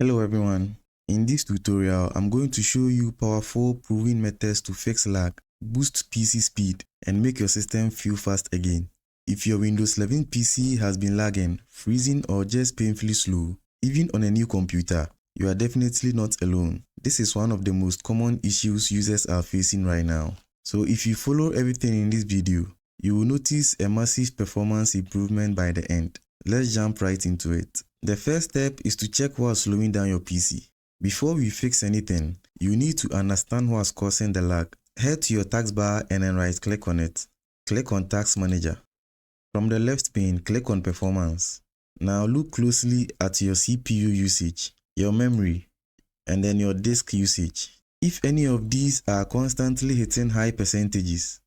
Hello everyone. In this tutorial, I'm going to show you powerful proven methods to fix lag, boost PC speed, and make your system feel fast again. If your Windows 11 PC has been lagging, freezing, or just painfully slow, even on a new computer, you are definitely not alone. This is one of the most common issues users are facing right now. So if you follow everything in this video, you will notice a massive performance improvement by the end. Let's jump right into it. The first step is to check what's slowing down your PC. Before we fix anything, you need to understand what's causing the lag. Head to your taskbar and then right click on it. Click on Task Manager. From the left pane, click on Performance. Now look closely at your CPU usage, your memory, and then your disk usage. If any of these are constantly hitting high percentages,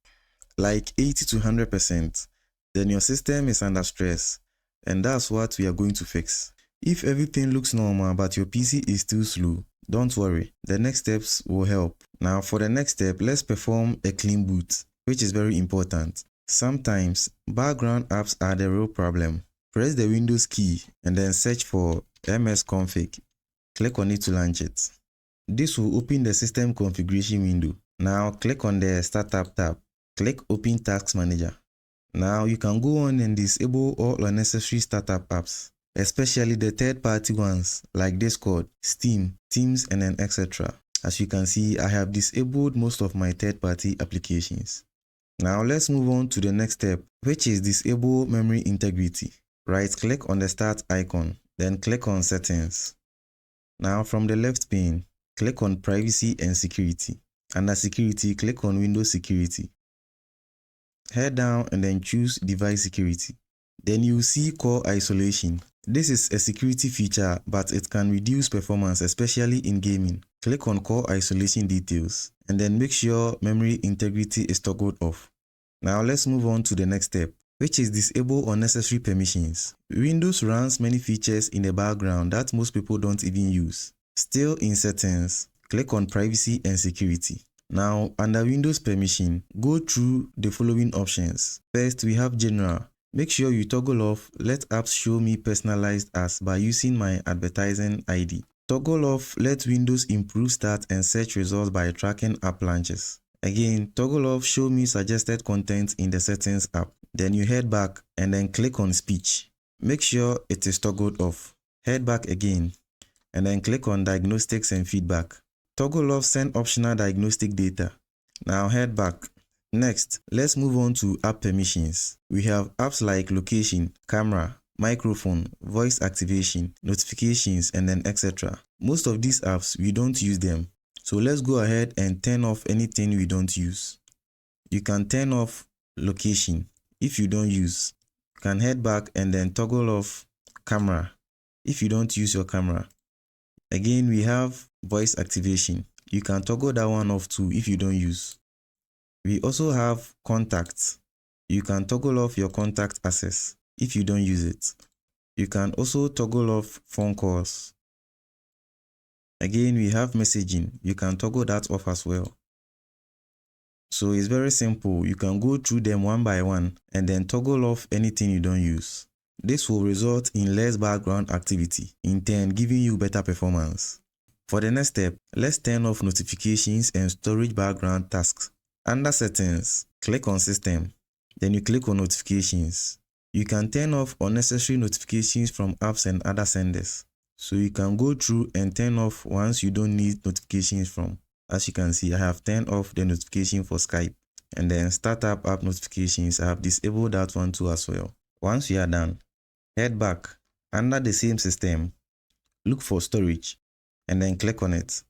like 80 to 100%, then your system is under stress, and that's what we are going to fix. If everything looks normal but your PC is still slow, don't worry, the next steps will help. Now for the next step, let's perform a clean boot, which is very important. Sometimes background apps are the real problem. Press the Windows key and then search for msconfig. Click on it to launch it. This will open the system configuration window. Now click on the Startup tab. Click Open Task Manager. Now you can go on and disable all unnecessary startup apps, especially the third-party ones like Discord, Steam, Teams, and then etc. As you can see, I have disabled most of my third-party applications. Now let's move on to the next step, which is disable memory integrity. Right-click on the Start icon, then click on Settings. Now from the left pane, click on Privacy and Security. Under Security, click on Windows Security. Head down and then choose Device Security. Then you will see Core Isolation. This is a security feature, but it can reduce performance, especially in gaming. Click on Core Isolation Details and then make sure memory integrity is toggled off. Now let's move on to the next step, which is disable unnecessary permissions. Windows runs many features in the background that most people don't even use. Still in Settings, click on Privacy and Security. Now, under Windows Permission, go through the following options. First, we have General. Make sure you toggle off Let apps show me personalized ads by using my advertising ID. Toggle off Let Windows improve start and search results by tracking app launches. Again, toggle off Show me suggested content in the Settings app. Then you head back and then click on Speech. Make sure it is toggled off. Head back again and then click on Diagnostics and Feedback. Toggle off Send optional diagnostic data. Now head back. Next, let's move on to app permissions. We have apps like Location, Camera, Microphone, Voice Activation, Notifications, and then etc. Most of these apps, we don't use them. So let's go ahead and turn off anything we don't use. You can turn off Location if you don't use. You can head back and then toggle off Camera if you don't use your camera. Again, we have Voice Activation. You can toggle that one off too if you don't use. We also have Contacts. You can toggle off your contact access if you don't use it. You can also toggle off phone calls. Again, we have Messaging. You can toggle that off as well. So it's very simple. You can go through them one by one and then toggle off anything you don't use. This will result in less background activity, in turn giving you better performance. For the next step, let's turn off notifications and storage background tasks. Under Settings, click on System, then you click on Notifications. You can turn off unnecessary notifications from apps and other senders. So you can go through and turn off ones you don't need notifications from. As you can see, I have turned off the notification for Skype. And then Startup app notifications, I have disabled that one too as well. Once you are done, head back. Under the same system, look for Storage and then click on it.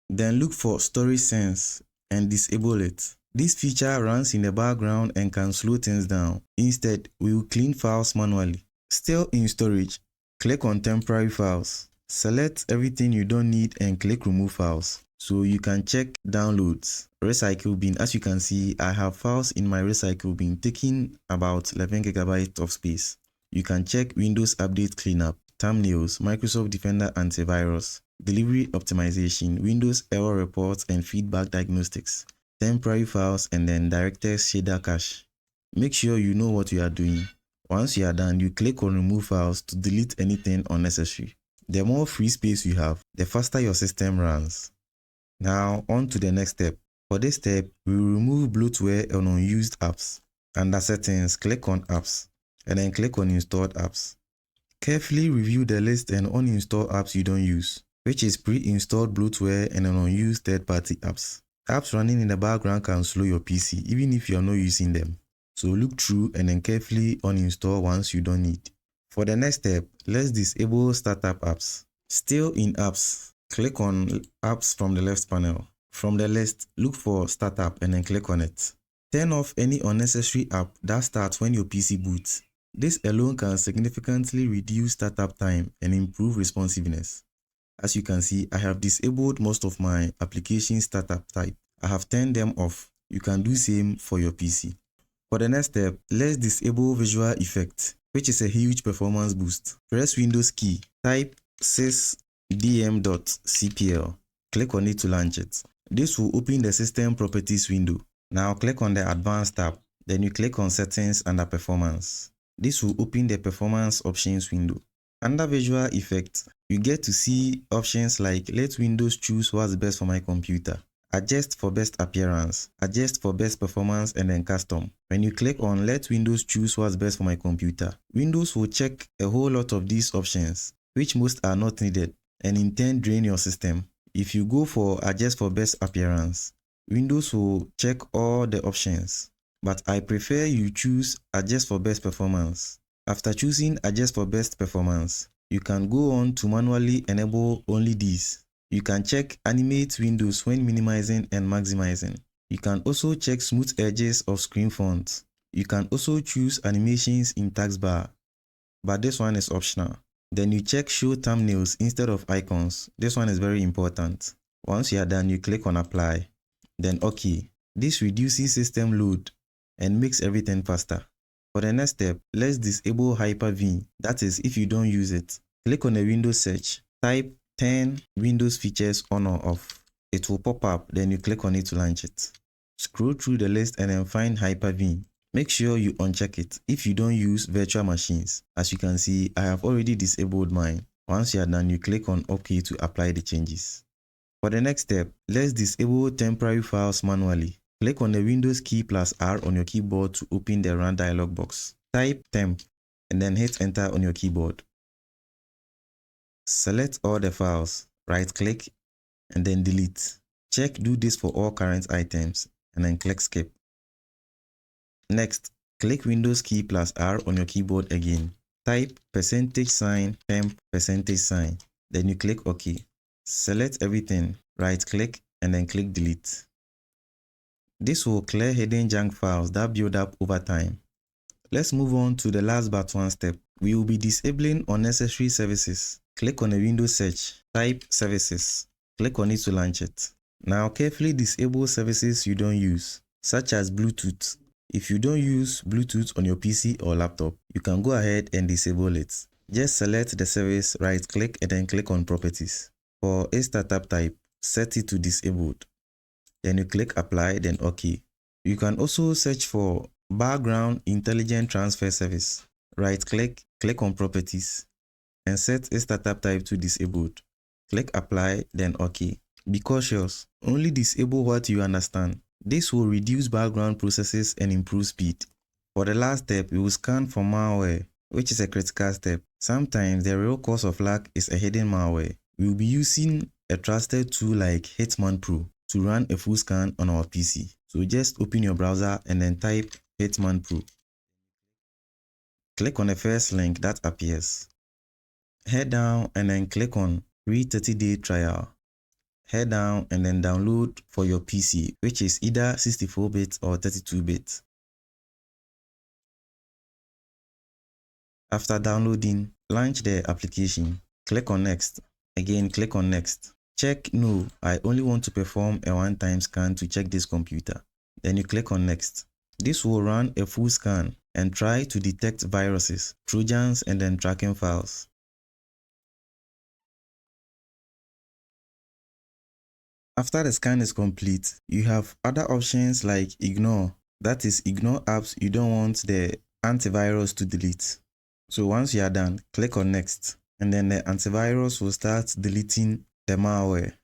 Then look for Storage Sense and disable it. This feature runs in the background and can slow things down. Instead, we will clean files manually. Still in Storage, click on Temporary Files. Select everything you don't need and click Remove Files. So you can check Downloads, Recycle Bin. As you can see, I have files in my Recycle Bin taking about 11 GB of space. You can check Windows Update Cleanup, Thumbnails, Microsoft Defender Antivirus, Delivery Optimization, Windows Error Reports and Feedback Diagnostics, Temporary Files, and then Directors Shader Cache. Make sure you know what you are doing. Once you are done, you click on Remove Files to delete anything unnecessary. The more free space you have, the faster your system runs. Now on to the next step. For this step, we will remove bloatware and unused apps. Under settings, click on apps and then click on installed apps. Carefully review the list and uninstall apps you don't use, which is pre-installed bloatware and unused third-party apps. Apps running in the background can slow your PC even if you are not using them. So look through and then carefully uninstall once you don't need. For the next step, let's disable startup apps. Still in apps, click on apps from the left panel. From the list, look for startup and then click on it. Turn off any unnecessary app that starts when your PC boots. This alone can significantly reduce startup time and improve responsiveness. As you can see, I have disabled most of my application startup type. I have turned them off. You can do same for your PC. For the next step, let's disable visual effect, which is a huge performance boost. Press Windows key, type sysdm.cpl. Click on it to launch it. This will open the system properties window. Now click on the advanced tab. Then you click on settings under performance. This will open the performance options window. Under visual effects, you get to see options like let Windows choose what's best for my computer, adjust for best appearance, adjust for best performance, and then custom. When you click on let Windows choose what's best for my computer, Windows will check a whole lot of these options, which most are not needed, and in turn drain your system. If you go for adjust for best appearance, Windows will check all the options, but I prefer you choose adjust for best performance. After choosing adjust for best performance, you can go on to manually enable only these. You can check animate windows when minimizing and maximizing. You can also check smooth edges of screen fonts. You can also choose animations in taskbar, but this one is optional. Then you check show thumbnails instead of icons. This one is very important. Once you are done, you click on apply, then OK. This reduces system load and makes everything faster. For the next step, let's disable Hyper-V, that is if you don't use it. Click on the Windows search, type 10 Windows features on or off. It will pop up, then you click on it to launch it. Scroll through the list and then find Hyper-V. Make sure you uncheck it if you don't use virtual machines. As you can see, I have already disabled mine. Once you are done, you click on OK to apply the changes. For the next step, let's disable temporary files manually. Click on the Windows key plus R on your keyboard to open the Run dialog box. Type temp and then hit enter on your keyboard. Select all the files, right click and then delete. Check do this for all current items and then click skip. Next, click Windows key plus R on your keyboard again. Type %temp %. Then you click OK. Select everything, right click and then click delete. This will clear hidden junk files that build up over time. Let's move on to the last but one step. We will be disabling unnecessary services. Click on the Windows search, type services. Click on it to launch it. Now carefully disable services you don't use, such as Bluetooth. If you don't use Bluetooth on your PC or laptop, you can go ahead and disable it. Just select the service, right click and then click on properties. For a startup type, set it to disabled. Then you click apply, then OK. You can also search for background intelligent transfer service. Right click, click on properties and set a startup type to disabled. Click apply, then OK. Be cautious, only disable what you understand. This will reduce background processes and improve speed. For the last step, we will scan for malware, which is a critical step. Sometimes the real cause of lack is a hidden malware. We will be using a trusted tool like Hetman Pro to run a full scan on our PC. So just open your browser and then type Hetman Pro. Click on the first link that appears. Head down and then click on free 30-day trial. Head down and then download for your PC, which is either 64-bit or 32-bit. After downloading, launch the application. Click on next. Again, click on next. Check no, I only want to perform a one-time scan to check this computer. Then you click on next. This will run a full scan and try to detect viruses, trojans, and then tracking files. After the scan is complete, you have other options like ignore. That is, ignore apps you don't want the antivirus to delete. So once you are done, click on next. and then the antivirus will start deleting the malware.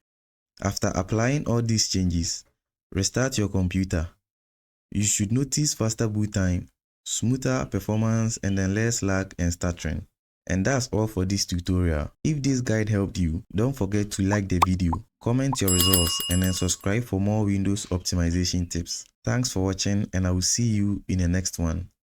After applying all these changes, restart your computer. You should notice faster boot time, smoother performance, and then less lag and stuttering. And that's all for this tutorial. If this guide helped you, don't forget to like the video, comment your results, and then subscribe for more Windows optimization tips. Thanks for watching, and I will see you in the next one.